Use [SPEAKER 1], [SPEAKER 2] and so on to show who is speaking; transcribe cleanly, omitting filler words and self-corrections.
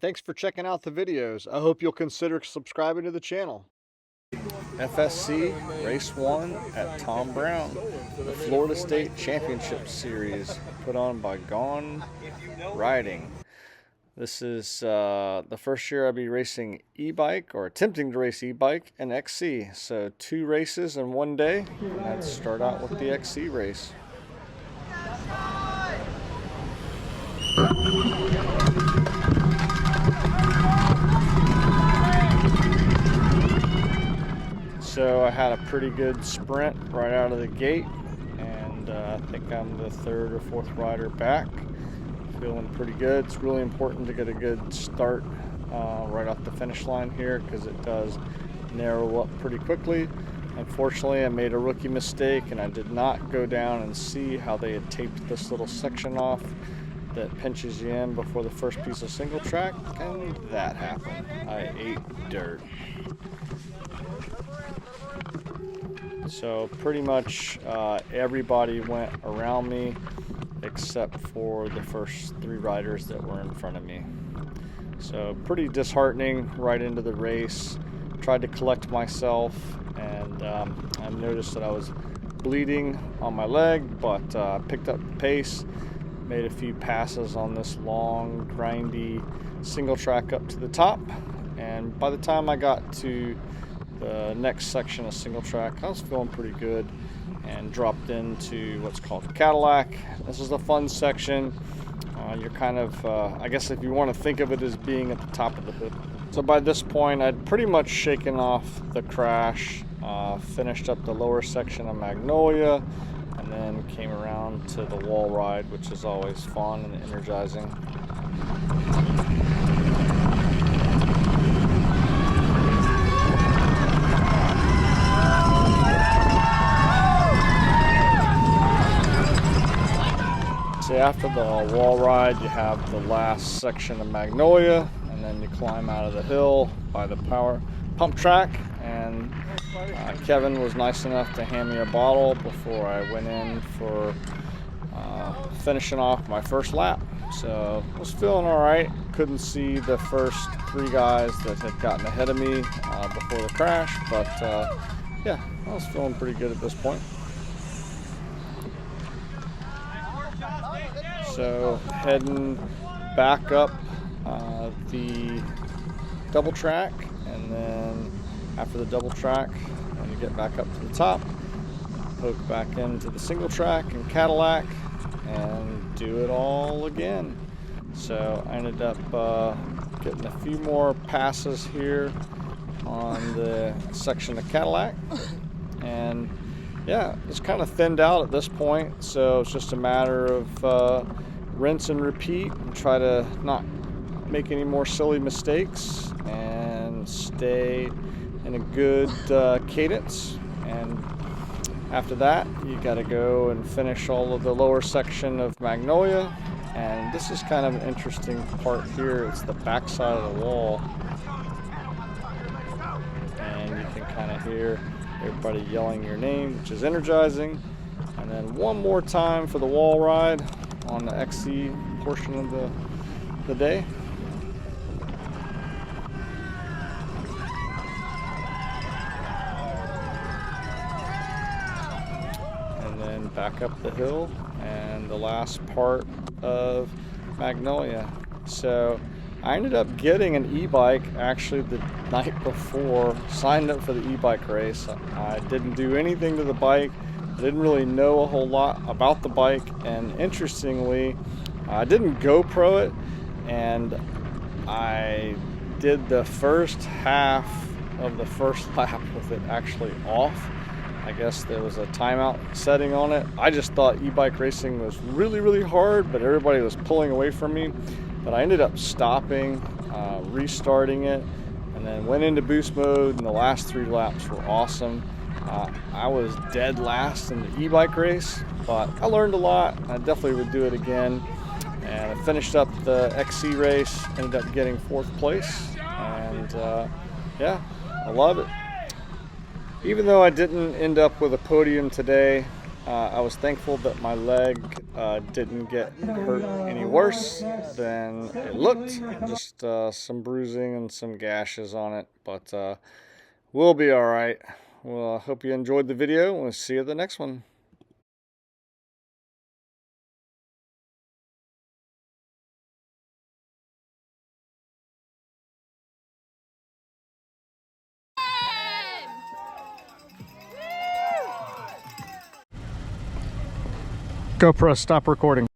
[SPEAKER 1] Thanks for checking out the videos. I hope you'll consider subscribing to the channel. FSC Race 1 at Tom Brown, the Florida State Championship Series put on by Gone Riding. This is the first year I'll be racing e-bike, or attempting to race e-bike and XC. So 2 races in one day. Let's start out with the XC race. So I had a pretty good sprint right out of the gate, and I think I'm the 3rd or 4th rider back. Feeling pretty good. It's really important to get a good start right off the finish line here, because it does narrow up pretty quickly. Unfortunately, I made a rookie mistake, and I did not go down and see how they had taped this little section off that pinches you in before the first piece of single track, and that happened. I ate dirt. So pretty much everybody went around me except for the first 3 riders that were in front of me. So pretty disheartening right into the race. Tried to collect myself, and I noticed that I was bleeding on my leg, but picked up the pace, made a few passes on this long, grindy single track up to the top, and by the time I got to the next section of single track, I was feeling pretty good and dropped into what's called Cadillac. This is a fun section. You're kind of, I guess if you want to think of it as being at the top of the hill. So by this point, I'd pretty much shaken off the crash, finished up the lower section of Magnolia, and then came around to the wall ride, which is always fun and energizing. So after the wall ride, you have the last section of Magnolia, and then you climb out of the hill by the power pump track. And Kevin was nice enough to hand me a bottle before I went in for finishing off my first lap. So I was feeling all right. Couldn't see the first 3 guys that had gotten ahead of me before the crash, but yeah, I was feeling pretty good at this point. So heading back up the double track, and then after the double track, when you get back up to the top, poke back into the single track and Cadillac and do it all again. So I ended up getting a few more passes here on the section of Cadillac, and yeah, it's kind of thinned out at this point, so it's just a matter of rinse and repeat and try to not make any more silly mistakes and stay in a good cadence. And after that, you got to go and finish all of the lower section of Magnolia. And this is kind of an interesting part here. It's the back side of the wall, and you can kind of hear everybody yelling your name, which is energizing. And then one more time for the wall ride on the XC portion of the day. And then back up the hill and the last part of Magnolia. So I ended up getting an e-bike actually the night before, signed up for the e-bike race. I didn't do anything to the bike, didn't really know a whole lot about the bike, and interestingly, I didn't GoPro it, and I did the first half of the first lap with it actually off. I guess there was a timeout setting on it. I just thought e-bike racing was really, really hard, but everybody was pulling away from me. But I ended up stopping, restarting it, and then went into boost mode, and the last 3 laps were awesome. I was dead last in the e-bike race, but I learned a lot. I definitely would do it again. And I finished up the XC race, ended up getting 4th place, and yeah, I love it. Even though I didn't end up with a podium today, I was thankful that my leg didn't get hurt any worse than it looked. Just some bruising and some gashes on it, but we'll be all right. Well, I hope you enjoyed the video. We'll see you at the next one. GoPro, stop recording.